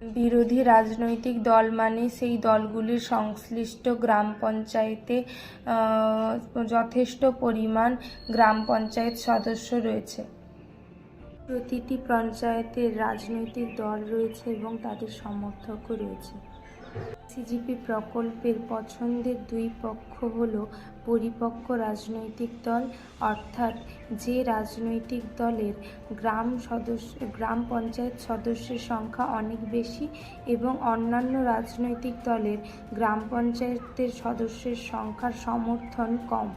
বিরোধী রাজনৈতিক দল মানে সেই দলগুলির সংশ্লিষ্ট গ্রাম পঞ্চায়েতে যথেষ্ট পরিমাণ গ্রাম পঞ্চায়েত সদস্য রয়েছে। প্রতিটি পঞ্চায়েতের রাজনৈতিক দল রয়েছে এবং তাদের সমর্থকও রয়েছে। সিজিপি প্রকল্পের পছন্দের দুই পক্ষ হল পরিপক্ক রাজনৈতিক দল, অর্থাৎ যে রাজনৈতিক দলের গ্রাম পঞ্চায়েত সদস্যের সংখ্যা অনেক বেশি এবং অন্যান্য রাজনৈতিক দলের গ্রাম পঞ্চায়েতের সদস্যের সংখ্যার সমর্থন কম।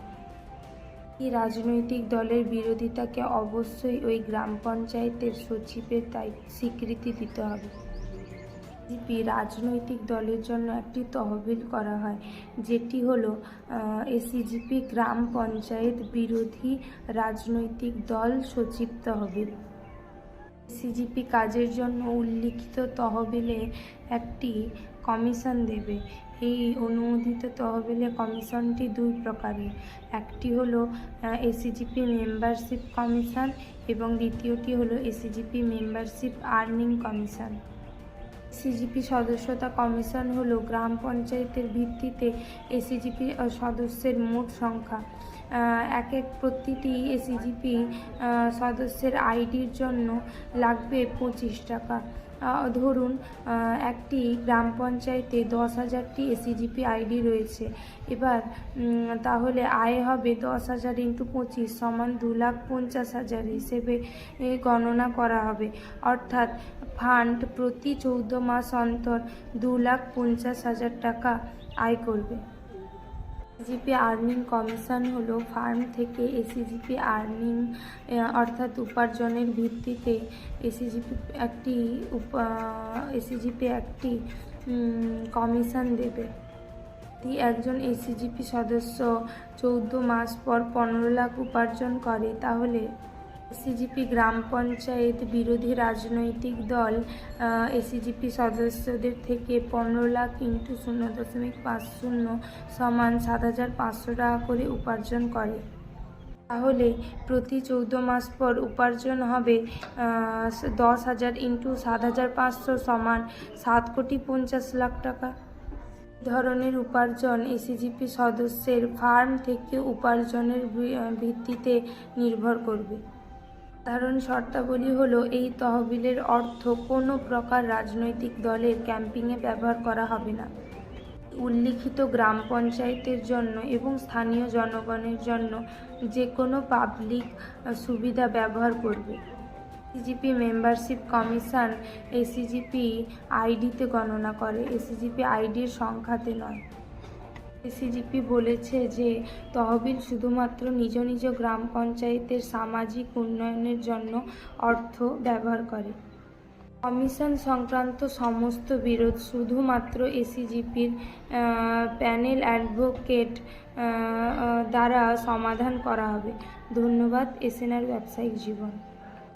এই রাজনৈতিক দলের বিরোধিতাকে অবশ্যই ওই গ্রাম পঞ্চায়েতের সচিবের স্বীকৃতি দিতে হবে। সিজিপি রাজনৈতিক দলের জন্য একটি তহবিল করা হয়, যেটি হলো এসিজিপি গ্রাম পঞ্চায়েত বিরোধী রাজনৈতিক দল সচিব তহবিল। সিজিপি কাজের জন্য উল্লিখিত তহবিলে একটি কমিশন দেবে। এই অনুমোদিত তহবিলে কমিশনটি দুই প্রকারের, একটি হলো এসিজিপি মেম্বারশিপ কমিশন এবং দ্বিতীয়টি হলো এসিজিপি মেম্বারশিপ আর্নিং কমিশন। এসিজিপি সদস্যতা কমিশন হলো গ্রাম পঞ্চায়েতের ভিত্তিতে এসিজিপি সদস্যের মোট সংখ্যা। প্রতিটি এসিজিপি সদস্যের আইডির জন্য লাগবে 25 টাকা। ধরুন একটি গ্রাম পঞ্চায়েতে 10,000টি এসিজিপি আইডি রয়েছে। এবার তাহলে আয় হবে 10,000 × 25 = 2,50,000 হিসেবে গণনা করা হবে, অর্থাৎ ফান্ড প্রতি 14 মাস অন্তর 2,50,000 টাকা আয় করবে। এসিজিপি আর্নিং কমিশন হলো ফার্ম থেকে এসিজিপি আর্নিং অর্থাৎ উপার্জনের ভিত্তিতে এসিজিপি একটি কমিশন দেবে। যদি একজন এসিজিপি সদস্য 14 মাস পর 15 লাখ উপার্জন করে, তাহলে এসিজিপি গ্রাম পঞ্চায়েত বিরোধী রাজনৈতিক দল এসিজিপি সদস্যদের থেকে 15 লাখ × 0.50 = 7,500 টাকা করে উপার্জন করে। তাহলে প্রতি 14 মাস পর উপার্জন হবে 10,000 × 7,500 = 7,50,00,000 টাকা। ধরনের উপার্জন এসিজিপি সদস্যের ফার্ম থেকে উপার্জনের ভিত্তিতে নির্ভর করবে। সাধারণ শর্তাবলী হলো, এই তহবিলের অর্থ কোনো প্রকার রাজনৈতিক দলের ক্যাম্পেইনে ব্যবহার করা হবে না। উল্লিখিত গ্রাম পঞ্চায়েতের জন্য এবং স্থানীয় জনগণের জন্য যে কোনো পাবলিক সুবিধা ব্যবহার করবে। এসিজিপি মেম্বারশিপ কমিশন এসিজিপি আইডিতে গণনা করে, এসিজিপি আইডির সংখ্যাতে নয়। এসিজিপি বলেছে যে তহবিল শুধুমাত্র নিজ নিজ গ্রাম পঞ্চায়েতের সামাজিক উন্নয়নের জন্য অর্থ ব্যবহার করে। কমিশন সংক্রান্ত সমস্ত বিরোধ শুধুমাত্র এসিজিপির প্যানেল অ্যাডভোকেট দ্বারা সমাধান করা হবে। ধন্যবাদ। এসএনআর ব্যবসায়িক জীবন।